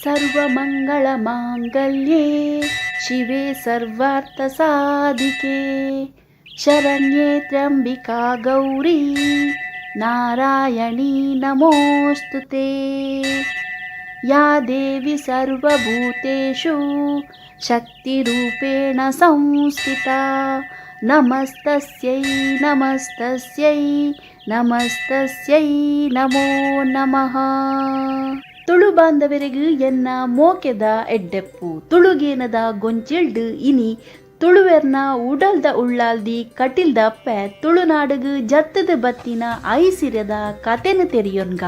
ಸರ್ವಮಂಗಳಮಾಂಗಲ್ಯೆ ಶಿವೆ ಸರ್ವಾರ್ಥಸಾಧಿಕೆ ಶರಣ್ಯೆ ತ್ರ್ಯಂಬಿಕಾ ಗೌರಿ ನಾರಾಯಣಿ ನಮೋಸ್ತುತೆ. ಯಾ ದೇವಿ ಸರ್ವಭೂತೇಷು ಶಕ್ತಿರೂಪೇಣ ಸಂಸ್ಥಿತಾ ನಮಸ್ತಸ್ಯೈ ನಮಸ್ತಸ್ಯೈ ನಮಸ್ತಸ್ಯೈ ನಮೋ ನಮಃ. ತುಳು ಬಾಂಧವರಿಗೂ ಎನ್ನ ಮೋಕೆದ ಎಡ್ಡೆಪ್ಪು ತುಳುಗೇನದ ಗೊಂಚಿಲ್ಡು ಇನಿ ತುಳುವೆರ್ನ ಉಡಲ್ದ ಉಳ್ಳಾಲ್ದಿ ಕಟಿಲ್ದ ಅಪ್ಪೆ ತುಳುನಾಡುಗು ಜತ್ತದ ಬತ್ತಿನ ಐಸಿರದ ಕತೆನ ತೆರೆಯೋನ್ಗ.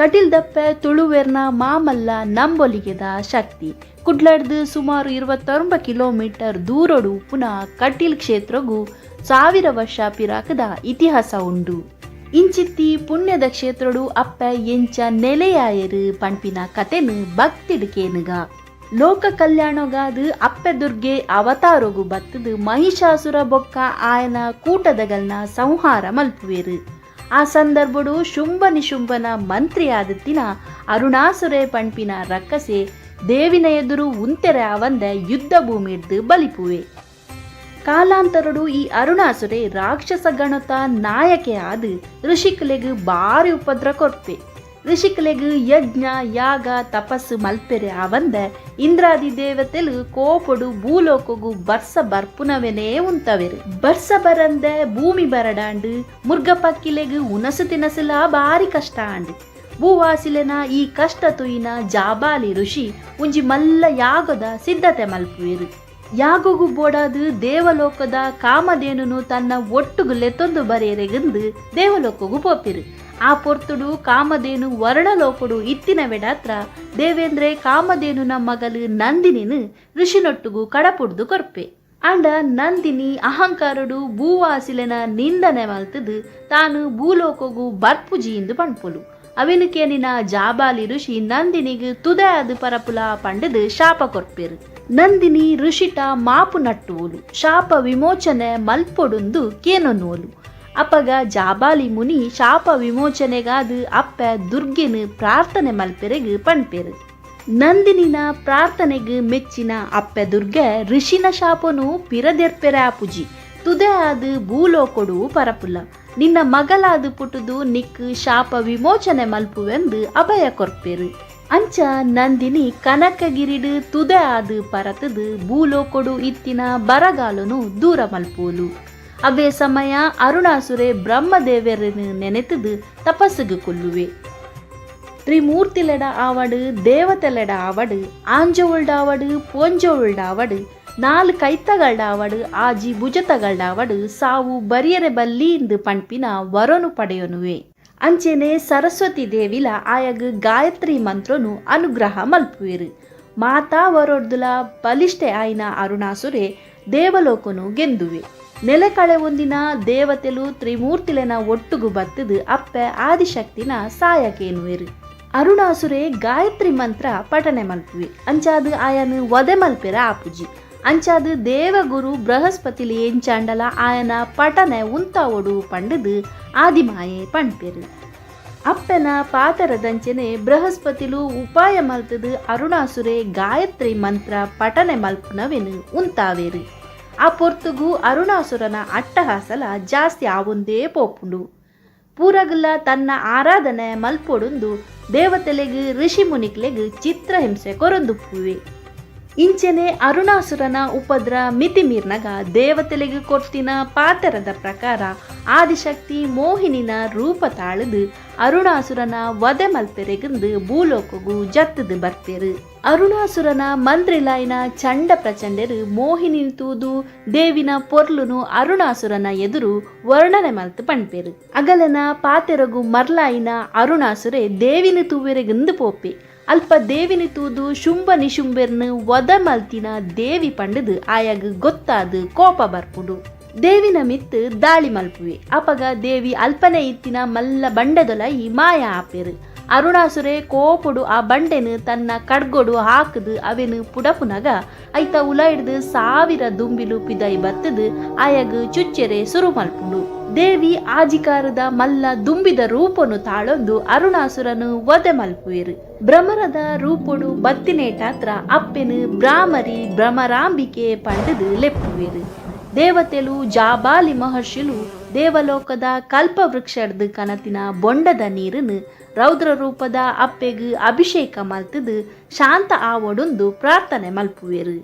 ಕಟಿಲ್ದಪ್ಪೆ ತುಳುವೆರ್ನ ಮಾಮಲ್ಲ ನಂಬೊಲಿಗೆದ ಶಕ್ತಿ ಕುಡ್ಲಡ್ದು ಸುಮಾರು 29 ಕಿಲೋಮೀಟರ್ ದೂರಡು ಪುನಃ ಕಟೀಲ್ ಕ್ಷೇತ್ರಗೂ 1000 ವರ್ಷ ಪಿರಾಕದ ಇತಿಹಾಸ ಉಂಡು. ಇಂಚಿತ್ತಿ ಪುಣ್ಯದ ಕ್ಷೇತ್ರಡು ಅಪ್ಪೆ ಎಂಚ ನೆಲೆಯಾಯರು ಪಂಪಿನ ಕತೆನು ಭಕ್ತಿಡ್ಕೇನುಗ. ಲೋಕ ಕಲ್ಯಾಣಗಾದು ಅಪ್ಪೆ ದುರ್ಗೆ ಅವತಾರಗು ಬತ್ತದು ಮಹಿಷಾಸುರ ಬೊಕ್ಕ ಆಯನ ಕೂಟದಗಲ್ನ ಸಂಹಾರ ಮಲ್ಪುವೆರು. ಆ ಸಂದರ್ಭಡು ಶುಂಭ ನಿಶುಂಭನ ಮಂತ್ರಿ ಆದತ್ತಿನ ಅರುಣಾಸುರೆ ಪಂಪಿನ ರಕ್ಕಸೆ ದೇವಿನ ಎದುರು ಉಂತೆರೆ ಅವಂದ ಯುದ್ಧ ಭೂಮಿ ಹಿಡ್ದು ಬಲಿಪುವೆ. ಕಾಲಾಂತರಡು ಈ ಅರುಣಾಸುರೆ ರಾಕ್ಷಸ ಗಣತ ನಾಯಕೆ ಆದು ಋಷಿಕಲೆಗು ಬಾರಿ ಉಪದ್ರ ಕೊರ್ಪೆ. ಋಷಿಕಲೆಗು ಯಜ್ಞ ಯಾಗ ತಪಸ್ಸು ಮಲ್ಪೆರೆ ಅವಂದ ಇಂದ್ರಾದಿ ದೇವತೆಲು ಕೋಪಡು ಭೂಲೋಕಗು ಬರ್ಸ ಬರ್ಪುನವೆನೇ ಉಂತವೆರು. ಬರ್ಸ ಬರಂದೆ ಭೂಮಿ ಬರಡಾಂಡು ಮುರ್ಗ ಪಕ್ಕಿಲೆಗು ಉನಸು ತಿನಸುಲ ಬಾರಿ ಕಷ್ಟ ಆಂಡು. ಭೂವಾಸಿಲೆನ ಈ ಕಷ್ಟ ತುಯಿನ ಜಾಬಾಲಿ ಋಷಿ ಉಂಜಿ ಮಲ್ಲ ಯಾಗದ ಸಿದ್ಧತೆ ಮಲ್ಪುವೆರು. ಯಾಗಗು ಬೋಡಾದು ದೇವಲೋಕದ ಕಾಮಧೇನುನು ತನ್ನ ಒಟ್ಟುಗು ಲೆತ್ತೊಂದು ಬರೆಯರೆಗಂದು ದೇವಲೋಕಗು ಪೋಪಿರು. ಆ ಪೊರ್ತುಡು ಕಾಮಧೇನು ವರ್ಣಲೋಕಡು ಇತ್ತಿನ ವೆಡಾತ್ರ ದೇವೇಂದ್ರೆ ಕಾಮಧೇನುನ ಮಗಲು ನಂದಿನಿನು ಋಷಿನೊಟ್ಟುಗು ಕಡಪುಡ್ದು ಕೊರ್ಪೆ. ಅಂಡ ನಂದಿನಿ ಅಹಂಕಾರಡು ಭೂವಾಸಿಲೆನ ನಿಂದನೆ ಮಲ್ತದು ತಾನು ಭೂಲೋಕಗು ಬರ್ಪುಜಿಯಿಂದ ಪಣ್ಪುಲು. ಅವೆನುಕೇನಿನ ಜಾಬಾಲಿ ಋಷಿ ನಂದಿನಿಗೆ ತುದೆ ಅದು ಪರಪುಲ ಪಂಡದು ಶಾಪ ಕೊರ್ಪೆರು. ನಂದಿನಿ ಋಷಿಟ ಮಾಪು ನಟ್ಟುವಲು ಶಾಪ ವಿಮೋಚನೆ ಮಲ್ಪೊಡುಂದು ಕೇನೊನ್ನುವಲು. ಅಪಗ ಜಾಬಾಲಿ ಮುನಿ ಶಾಪ ವಿಮೋಚನೆಗಾದು ಅಪ್ಪೆ ದುರ್ಗೆನು ಪ್ರಾರ್ಥನೆ ಮಲ್ಪೆರೆಗು ಪಣ್ಪೆರು. ನಂದಿನಿನ ಪ್ರಾರ್ಥನೆಗೆ ಮೆಚ್ಚಿನ ಅಪ್ಪೆ ದುರ್ಗೆ ಋಷಿನ ಶಾಪನು ಪಿರದೆರ್ಪೆರೆ ಆಪುಜಿ ತುದೆ ಆದು ಭೂಲೋಕೊಡು ಪರಪುಲ. ನಿನ್ನ ಮಗಲಾದು ಪುಟುದು ನಿಕ್ಕು ಶಾಪ ವಿಮೋಚನೆ ಮಲ್ಪುವೆಂದು ಅಭಯ ಕೊರ್ಪೆರು. ಅಂಚ ನಂದಿನಿ ಕನಕಗಿರಿಡು ತುದೆ ಆದು ಪರತದು ಭೂಲೋಕೊಡು ಇತ್ತಿನ ಬರಗಾಲನು ದೂರ ಮಲ್ಪೋಲು. ಅವೇ ಸಮಯ ಅರುಣಾಸುರೆ ಬ್ರಹ್ಮದೇವರನ್ನು ನೆನೆತದು ತಪಸ್ಸುಗು ಕೊಲ್ಲುವೆ. ತ್ರಿಮೂರ್ತಿಲೆಡ ಆವಡು ದೇವತೆಲೆಡ ಆವಡು ಆಂಜೋಳ್ಡ ಆವಡು ಪೋಂಜೋಳ್ಡ ಆವಡು 4 ಕೈತಗಳ್ಡ ಆವಡು ಆಜಿ ಭುಜತಗಳ್ಡ ಆವಡು ಸಾವು ಬರಿಯರೆ ಬಲ್ಲಿಂದು ಪಣ್ಪಿನ ವರನು ಪಡೆಯನುವೆ. ಅಂಚೆನೆ ಸರಸ್ವತಿ ದೇವಿಲ ಆಯಗ್ ಗಾಯತ್ರಿ ಮಂತ್ರನು ಅನುಗ್ರಹ ಮಲ್ಪುವೆರು. ಮಾತಾ ವರೊಡ್ದುಲ ಬಲಿಷ್ಠೆ ಆಯ್ನ ಅರುಣಾಸುರೆ ದೇವಲೋಕನು ಗೆಂದುವೆ. ನೆಲೆ ಕಳೆ ಒಂದಿನ ದೇವತೆಲು ತ್ರಿಮೂರ್ತಿಲೆನ ಒಟ್ಟುಗು ಬತ್ತದು ಅಪ್ಪೆ ಆದಿಶಕ್ತಿನ ಸಾಯಕೇನುವೆರು. ಅರುಣಾಸುರೆ ಗಾಯತ್ರಿ ಮಂತ್ರ ಪಠನೆ ಮಲ್ಪುವೆ. ಅಂಚಾದು ಆಯನು ವದೆ ಮಲ್ಪೆರ ಆಪುಜಿ. ಅಂಚಾದು ದೇವಗುರು ಬೃಹಸ್ಪತಿಲಿ ಎಂಚಾಂಡಲ ಆಯನ ಪಠನೆ ಉಂತಾವೊಡು ಪಂಡದು ಆದಿಮಾಯೆ ಪಣ್ಪೆರು. ಅಪ್ಪನ ಪಾತರದಂಚನೆ ಬೃಹಸ್ಪತಿಲು ಉಪಾಯ ಮಲ್ತದು ಅರುಣಾಸುರೆ ಗಾಯತ್ರಿ ಮಂತ್ರ ಪಠನೆ ಮಲ್ಪುನವೆನು ಉಂತಾವೇರು. ಆ ಪೊರ್ತುಗು ಅರುಣಾಸುರನ ಅಟ್ಟಹಾಸಲ ಜಾಸ್ತಿ ಆವೊಂದೇ ಪೋಪುಂಡು. ಪೂರಗಲ್ಲ ತನ್ನ ಆರಾಧನೆ ಮಲ್ಪೊಡುಂದು ದೇವತೆಲೆಗು ಋಷಿ ಮುನಿಕ್ಲೆಗು ಚಿತ್ರಹಿಂಸೆ ಕೊರೊಂದುಪ್ಪುವೆ. ಇಂಚೆನೆ ಅರುಣಾಸುರನ ಉಪದ್ರ ಮಿತಿ ಮೀರ್ನಗ ದೇವತೆಲೆಗು ಕೊರ್ತಿನ ಪಾತರದ ಪ್ರಕಾರ ಆದಿಶಕ್ತಿ ಮೋಹಿನಿನ ರೂಪ ತಾಳದು ಅರುಣಾಸುರನ ವದೆ ಮಲ್ಪೆರೆಗಂದು ಭೂಲೋಕಗು ಜತ್ತದು ಬರ್ತೆರು. ಅರುಣಾಸುರನ ಮಂತ್ರಿಲಾಯ್ನ ಚಂಡ ಪ್ರಚಂಡರು ಮೋಹಿನಿ ತೂದು ದೇವಿನ ಪೊರ್ಲುನು ಅರುಣಾಸುರನ ಎದುರು ವರ್ಣನೆ ಮಲ್ತು ಪಣ್ಪೆರು. ಅಗಲನ ಪಾತೆರಗು ಮರ್ಲಾಯಿನ ಅರುಣಾಸುರೆ ದೇವಿನ ತೂವೆರೆಗಂದು ಪೋಪೆ. ಅಲ್ಪ ದೇವಿನಿ ತೂದು ಶುಂಭ ನಿಶುಂಬೆರ್ನು ವದ ಮಲ್ತಿನ ದೇವಿ ಪಂಡದು ಆಯಗ್ ಗೊತ್ತಾದು ಕೋಪ ಬರ್ಪುಡು. ದೇವಿನ ಮಿತ್ತು ದಾಳಿ ಮಲ್ಪುವೆ. ಅಪಗ ದೇವಿ ಅಲ್ಪನೆ ಇತ್ತಿನ ಮಲ್ಲ ಬಂಡೆದೊಲೈ ಮಾಯ ಆಪೆರು. ಅರುಣಾಸುರೆ ಕೋಪುಡು ಆ ಬಂಡೆನು ತನ್ನ ಕಡ್ಗೊಡು ಹಾಕದು ಅವೆನು ಪುಡಪುನಗ ಐತ ಉಲ ಹಿಡ್ದು 1000 ದುಂಬಿಲು ಪಿದೈ ಬತ್ತದು ಆಯಗ್ ಚುಚ್ಚೆರೆ ಸುರು ಮಲ್ಪುಡು. ದೇವಿ ಆಜಿಕಾರದ ಮಲ್ಲ ದುಂಬಿದ ರೂಪನು ತಾಳೊಂದು ಅರುಣಾಸುರನು ವಧೆ ಮಲ್ಪುವೆರು. ಭ್ರಮರದ ರೂಪೊಡು ಬತ್ತಿನೇಟಾತ್ರ ಅಪ್ಪೆನು ಬ್ರಾಹ್ಮರಿ ಭ್ರಮರಾಂಬಿಕೆ ಪಂಡದು ಲೆಪ್ಪುವೆರು. ದೇವತೆಲು ಜಾಬಾಲಿ ಮಹರ್ಷಿಲು ದೇವಲೋಕದ ಕಲ್ಪವೃಕ್ಷರ್ದು ಕನತಿನ ಬೊಂಡದ ನೀರನ್ನು ರೌದ್ರ ರೂಪದ ಅಪ್ಪೆಗು ಅಭಿಷೇಕ ಮಲ್ತದು ಶಾಂತ ಆವಡೊಂದು ಪ್ರಾರ್ಥನೆ ಮಲ್ಪುವೆರು.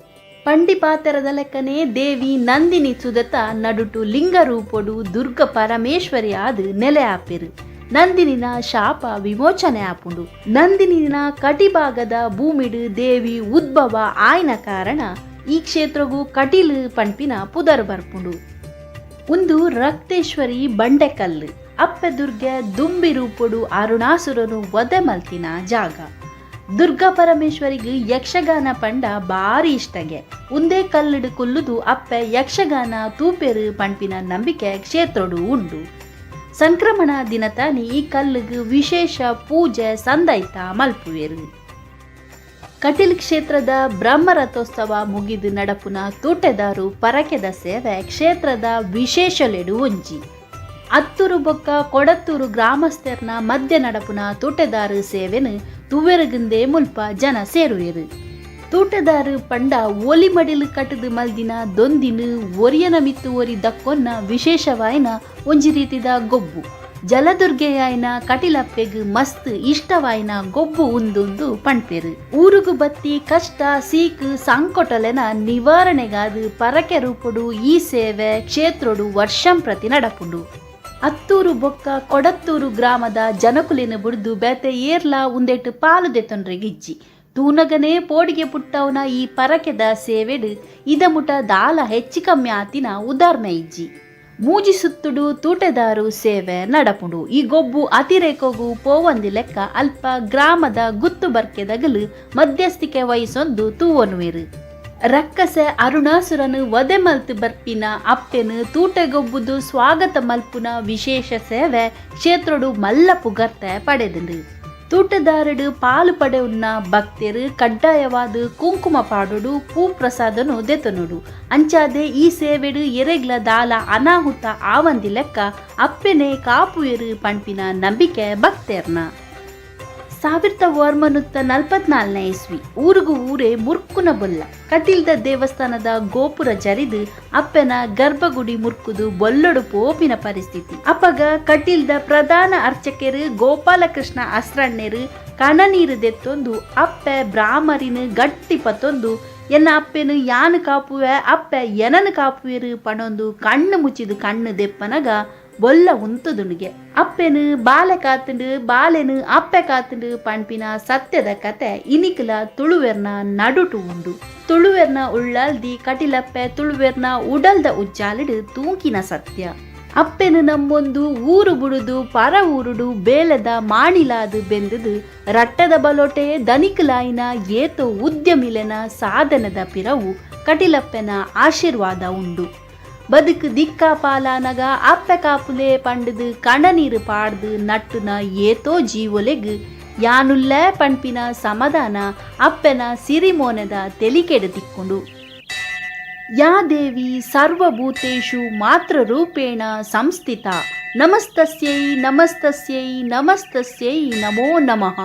ಪಂಡಿಪಾತೆರದ ಲೆಕ್ಕನೆ ದೇವಿ ನಂದಿನಿ ಸುದತ ನಡುಟು ಲಿಂಗ ರೂಪೊಡು ದುರ್ಗ ಪರಮೇಶ್ವರಿ ಆದು ನೆಲೆ ಆಪೆರು. ನಂದಿನಿನ ಶಾಪ ವಿಮೋಚನೆ ಆಪುಂಡು. ನಂದಿನಿನ ಕಟಿಭಾಗದ ಭೂಮಿಡು ದೇವಿ ಉದ್ಭವ ಆಯ್ನ ಕಾರಣ ಈ ಕ್ಷೇತ್ರಗೂ ಕಟೀಲು ಪಂಪಿನ ಪುದರ್ ಬರ್ಪುಂಡು. ಒಂದು ರಕ್ತೇಶ್ವರಿ ಬಂಡೆಕಲ್ಲು ಅಪ್ಪೆ ದುರ್ಗೆ ದುಂಬಿ ರೂಪೊಡು ಅರುಣಾಸುರನು ವಧೆ ಮಲ್ತಿನ ಜಾಗ. ದುರ್ಗಾ ಪರಮೇಶ್ವರಿಗೆ ಯಕ್ಷಗಾನ ಪಂಡ ಬಾರಿ ಇಷ್ಟಗೆ. ಒಂದೇ ಕಲ್ಲುಡು ಕೊಲ್ಲುದು ಅಪ್ಪೆ ಯಕ್ಷಗಾನ ತೂಪೆರು ಪಂಪಿನ ನಂಬಿಕೆ ಕ್ಷೇತ್ರಡು ಉಂಡು. ಸಂಕ್ರಮಣ ದಿನತಾನಿ ಈ ಕಲ್ಲಿಗೆ ವಿಶೇಷ ಪೂಜೆ ಸಂದೈತ ಮಲ್ಪುವೆರು. ಕಟೀಲ್ ಕ್ಷೇತ್ರದ ಬ್ರಹ್ಮರಥೋತ್ಸವ ಮುಗಿದು ನಡಪುನ ತೂಟೆದಾರು ಪರಕೆದ ಸೇವೆ ಕ್ಷೇತ್ರದ ವಿಶೇಷಲೆಡು ಒಂಜಿ. ಅತ್ತೂರು ಬೊಕ್ಕ ಕೊಡತ್ತೂರು ಗ್ರಾಮಸ್ಥರ್ನ ಮಧ್ಯ ನಡಪುನ ತೂಟೆದಾರು ಸೇವೆನು ತುವೆರಗಿಂದೆ ಮುಲ್ಪ ಜನ ಸೇರುವೆರು. ತೂಟೆದಾರು ಪಂಡ ಒಲಿ ಮಡಿಲು ಕಟ್ಟದು ಮಲ್ದಿನ ದೊಂದಿನು ಒರಿಯನ ಮಿತ್ತು ಒರಿ ದಕ್ಕೊನ್ನ ವಿಶೇಷವಾಯಿನ ಒಂಜಿ ರೀತಿದ ಗೊಬ್ಬು. ಜಲದುರ್ಗೆಯಾಯಿನ ಕಟಿಲಪ್ಪೆಗು ಮಸ್ತ್ ಇಷ್ಟವಾಯಿನ ಗೊಬ್ಬು ಉಂದೊಂದು ಪಣ್ಪೆರು. ಊರುಗು ಬತ್ತಿ ಕಷ್ಟ ಸೀಕು ಸಂಕೊಟಲೆನ ನಿವಾರಣೆಗಾದು ಪರಕೆ ರೂಪುಡು ಈ ಸೇವೆ ಕ್ಷೇತ್ರಡು ವರ್ಷಂ ಪ್ರತಿ ನಡಪುಂಡು. ಅತ್ತೂರು ಬೊಕ್ಕ ಕೊಡತ್ತೂರು ಗ್ರಾಮದ ಜನಕುಲಿನ ಬುಡ್ದು ಬೇತೆ ಏರ್ಲ ಉಂದೆಟ್ಟು ಪಾಲು ದೆತ್ತೊಂಡ್ರೆಗಿಜ್ಜಿ ತೂನಗನೇ ಪೋಡಿಗೆ ಪುಟ್ಟವನ ಈ ಪರಕೆದ ಸೇವೆಡು ಇದ ಮುಟ ದಾಲ ಹೆಚ್ಚು ಕಮ್ಮಿ ಆತಿನ ಉದಾಹರಣೆ ಇಜ್ಜಿ. ಮೂಜಿ ಸುತ್ತುಡು ತೂಟೆದಾರು ಸೇವೆ ನಡಪುಂಡು. ಈ ಗೊಬ್ಬು ಅತಿರೇಕೋಗು ಪೋವಂದಿ ಲೆಕ್ಕ ಅಲ್ಪ ಗ್ರಾಮದ ಗುತ್ತು ಬರ್ಕೆದಗಲು ಮಧ್ಯಸ್ಥಿಕೆ ವಹಿಸೊಂದು ತೂವನುವೆರು. ರಕ್ಕಸೆ ಅರುಣಾಸುರನು ವಧೆ ಮಲ್ತು ಬರ್ಪಿನ ಅಪ್ಪೆನು ತೂಟೆಗೊಬ್ಬುದು ಸ್ವಾಗತ ಮಲ್ಪುನ ವಿಶೇಷ ಸೇವೆ ಕ್ಷೇತ್ರಡು ಮಲ್ಲ ಪುಗರ್ತೆ ಪಡೆದುಂಡು. ತೂಟದಾರಡು ಪಾಲು ಪಡೆಯುನ್ನ ಭಕ್ತರು ಕಡ್ಡಾಯವಾದ ಕುಂಕುಮ ಪಾಡೋಡು ಪೂ ಪ್ರಸಾದನು ದೆತನುಡು. ಅಂಚಾದೆ ಈ ಸೇವೆಡು ಎರೆಗ್ಲ ದಾಲ ಅನಾಹುತ ಆವಂದಿ ಲೆಕ್ಕ ಅಪ್ಪೆನೆ ಕಾಪುಯರು ಪಂಪಿನ ನಂಬಿಕೆ ಭಕ್ತರ್ನ. 1944 ಇಸ್ವಿ ಊರಿಗೂ ಊರೇ ಮುರ್ಕುನ ಬೊಲ್ಲ ಕಟೀಲ್ದ ದೇವಸ್ಥಾನದ ಗೋಪುರ ಜರಿದು ಅಪ್ಪನ ಗರ್ಭಗುಡಿ ಮುರ್ಕುದು ಬೊಲ್ಲೊಡು ಪೋಪಿನ ಪರಿಸ್ಥಿತಿ. ಅಪ್ಪಗ ಕಟೀಲ್ದ ಪ್ರಧಾನ ಅರ್ಚಕರು ಗೋಪಾಲಕೃಷ್ಣ ಅಸ್ರಣ್ಣರು ಕಣನೀರು ದೆತ್ತೊಂದು ಅಪ್ಪೆ ಬ್ರಾಹ್ಮರಿನ ಗಟ್ಟಿ ಪತ್ತೊಂದು ಎನ್ನ ಅಪ್ಪೆನು ಯಾನು ಕಾಪುವೆ ಅಪ್ಪೆ ಎನನು ಕಾಪುವೆರು ಪಣೊಂದು ಕಣ್ಣು ಮುಚ್ಚಿದು ಕಣ್ಣು ದೆಪ್ಪನಗ ಬೊಲ್ಲ ಉಂತುದುಣಿಗೆ ಅಪ್ಪೆನು ಬಾಲೆ ಕಾತುಂಡು ಬಾಲೆನು ಅಪ್ಪೆ ಕಾತುಂಡು ಪಂಪಿನ ಸತ್ಯದ ಕತೆ ಇನಿಕಲ ತುಳುವೆರ್ನ ನಡುಟು ಉಂಡು. ತುಳುವೆರ್ನ ಉಳ್ಳಲ್ದಿ ಕಟಿಲಪ್ಪೆ ತುಳುವೆರ್ನ ಉಡಲ್ದ ಉಜ್ಜಾಲಿಡು ತೂಂಕಿನ ಸತ್ಯ. ಅಪ್ಪೆನು ನಮ್ಮೊಂದು ಊರು ಬುಡುದು ಪರ ಊರುಡು ಬೇಲೆದ ಮಾಣಿಲಾದು ಬೆಂದುದು ರಟ್ಟದ ಬಲೋಟೆ ದನಿಕಲಾಯಿನ ಏತೋ ಉದ್ಯಮಿಲೆನ ಸಾಧನದ ಪಿರವು ಕಟಿಲಪ್ಪೆನ ಆಶೀರ್ವಾದ ಉಂಡು. ಬದುಕು ದಿಕ್ಕ ಪಾಲಾನಗ ಅಪ್ಪೆ ಕಾಪುಲೆ ಪಂಡದು ಕಣನೀರು ಪಾಡ್ದು ನಟ್ಟುನ ಏತೋ ಜೀವೊಲೆಗ್ ಯಾನುಲ್ಲೇ ಪಂಪಿನ ಸಮಾಧಾನ ಅಪ್ಪೆನ ಸಿರಿಮೋನೆದ ತೆಲಿಕೆಡು ತಿಕ್ಕೊಂಡು. ಯಾ ದೇವಿ ಸರ್ವಭೂತೇಷು ಮಾತ್ರ ರೂಪೇಣ ಸಂಸ್ಥಿತ ನಮಸ್ತಸ್ಯೈ ನಮಸ್ತಸ್ಯೈ ನಮಸ್ತಸ್ಯೈ ನಮೋ ನಮಃ.